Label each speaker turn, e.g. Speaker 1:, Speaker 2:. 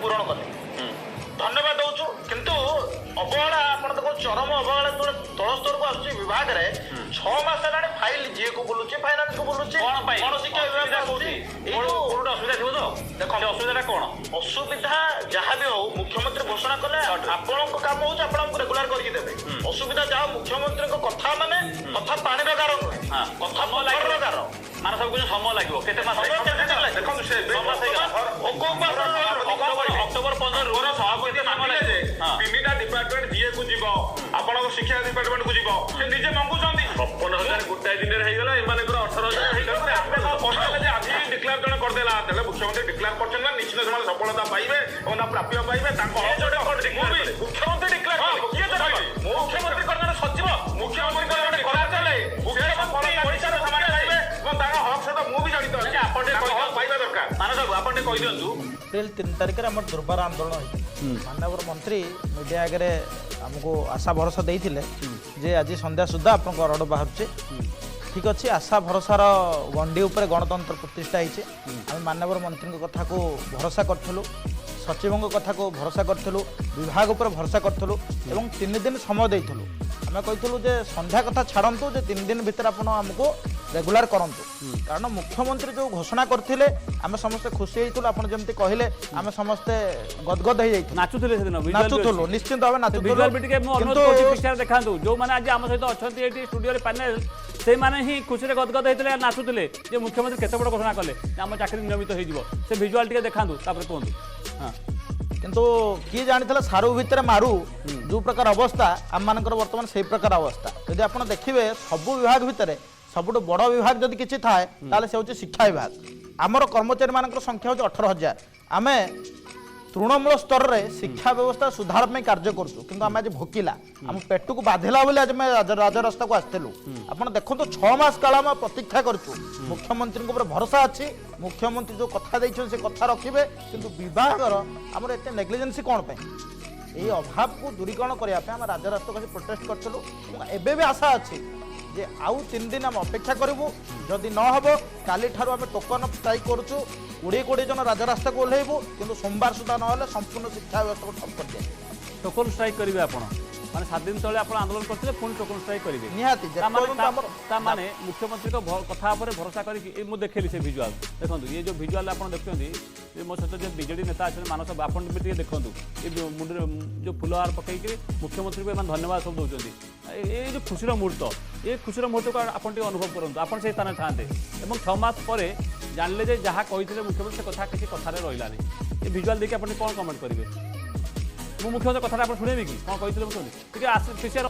Speaker 1: ପୂରଣ କଲେ धन्यवाद दौचु किंतु अवहेला आप चरम अवहेला जो तल स्तर को आसुची विभाग रे 6 मास हेलाणी फाइल जी को बुलुची फाइनान्स को बुलुची कोन शिक्षा विभाग होती ए जो असुविधा थिबो तो देखो असुविधा कोन असुविधा जहां भी हो मुख्यमंत्री घोषणा कले आपन को काम हो आपन को रेगुलर करके देबे असुविधा जा मुख्यमंत्री को कथा माने कथा पानी रो गारो हां कथा मोटर रो गारो माने सब कुछ समय लागो केते मास देखो से 6 मास अक्टोबर 15 रोरा तीनटा डिपार्टमेंट जीए को जीव आपण शिक्षा डिपार्टमेंट को जीव से निजे मंगुचंदी 56,000 गोटाए दिन रे हेगला एमानकर 18,000 हेगला आपे कष्ट जे आज डिक्लेयर जण कर देला तले मुख्यमंत्री डिक्लेयर करछन ना निश्चित समय सफलता पाइबे और ना प्राप्य पाइबे ताको मुख्यमंत्री डिक्लेयर किए तो मुख्यमंत्री करना सचिव मुख्यमंत्री करना करा चले मुख्यमंत्री ओडिसा रे समाज पाइबे और ताका हक से तो मु भी जड़ित अछि आपण हक पाइबा दरकार माने सब आपण कहि दियंतु
Speaker 2: एप्रिल 3 तारिख रे हमर दुर्बार आंदोलन होई माननीय मंत्री मीडिया आगे आमको आशा भरोसा देते जे आज संध्या सुधा आप अरड़ बाहर ठीक अच्छे आशा भरोसार गंडी उपर गणतंत्र प्रतिष्ठा होती आम माननीय मंत्री कथा को भरोसा करूँ सचिवों कथा को भरोसा करूँ विभाग उपर भरोसा करूँ 3 दिन समय देलु आम कहीलु जे संध्या कथा छाड़ू जे 3 दिन भितर आप आमको रेगुलर करूँ कारण मुख्यमंत्री जो घोषणा करते आम समस्ते खुशी होती आप जमी कहले आम समस्ते गदगद हो नाचुलु निश्चित भाव नाचुलु
Speaker 3: देखा जो मैंने आज आम सहित अच्छा स्टूडियो पैनल से माने ही खुशी रे गदगद होते नाचुले जे मुख्यमंत्री केते बड़ घोषणा कले आम चाकरी नियमित हो भिजुआल टे देखा कहतु हाँ
Speaker 2: किंतु किए जानी सारू भितर मारू जो प्रकार अवस्था आम मानकर वर्तमान से प्रकार अवस्था यदि आप देखिए सबू विभाग भितर सबुठ बड़ विभाग जदि किसी थाए ताले से होची शिक्षा विभाग आमर कर्मचारी मान संख्या होची 18,000 आम तृणमूल स्तर में शिक्षा व्यवस्था सुधार में कार्य करूँ किंतु आम आज भोकिला आम पेट को बाधिला बोले आज राजरास्ता को आसलु आप देखो 6 मास काल आम प्रतीक्षा करूँ मुख्यमंत्री भरोसा अच्छी मुख्यमंत्री जो कथा देते से कथा रखिए किंतु विभागर आमर एत नेग्लिजेंसी कौन पे ये अभाव को दूरीकरण करने आम राजरास्ता को प्रोटेस्ट करूँ एवं भी आशा अच्छी जे आउ 3 दिन आम अपेक्षा करूँ जदि न हम काली ठारू आम टोकन स्ट्राइक करूँ 20 जन राजरास्ता को ओह्लैबू किंतु सोमवार सुधा ना संपूर्ण शिक्षा व्यवस्था को ठप कर दिया
Speaker 3: टोकन स्ट्राइक करेंगे आप माने 7 दिन तले आप आंदोलन करते पुणी टोकन स्ट्राइक करेंगे
Speaker 2: निहाती
Speaker 3: माने मुख्यमंत्री कथा भरोसा करके मुझे देखली से भिजुआल देखो ये जो भिजुआल आप देखते मो सहित जो बीजेडी नेता अच्छे मानस आपन भी देखूँ ये मुंडे जो फुलहार पकईकि मुख्यमंत्री को धन्यवाद सब दौरान ये जो खुशी मुहूर्त ये खुशी मुहूर्त को आप अनुभव करूँ आप से स्थान था 6 मास पर जानले जहाँ कही मुख्यमंत्री कथा किसी कथार रही ये भिजुआल देखिए आप कौन कमेंट करेंगे मुख्यमंत्री कथा शुणे कि कौन कही मुख्यमंत्री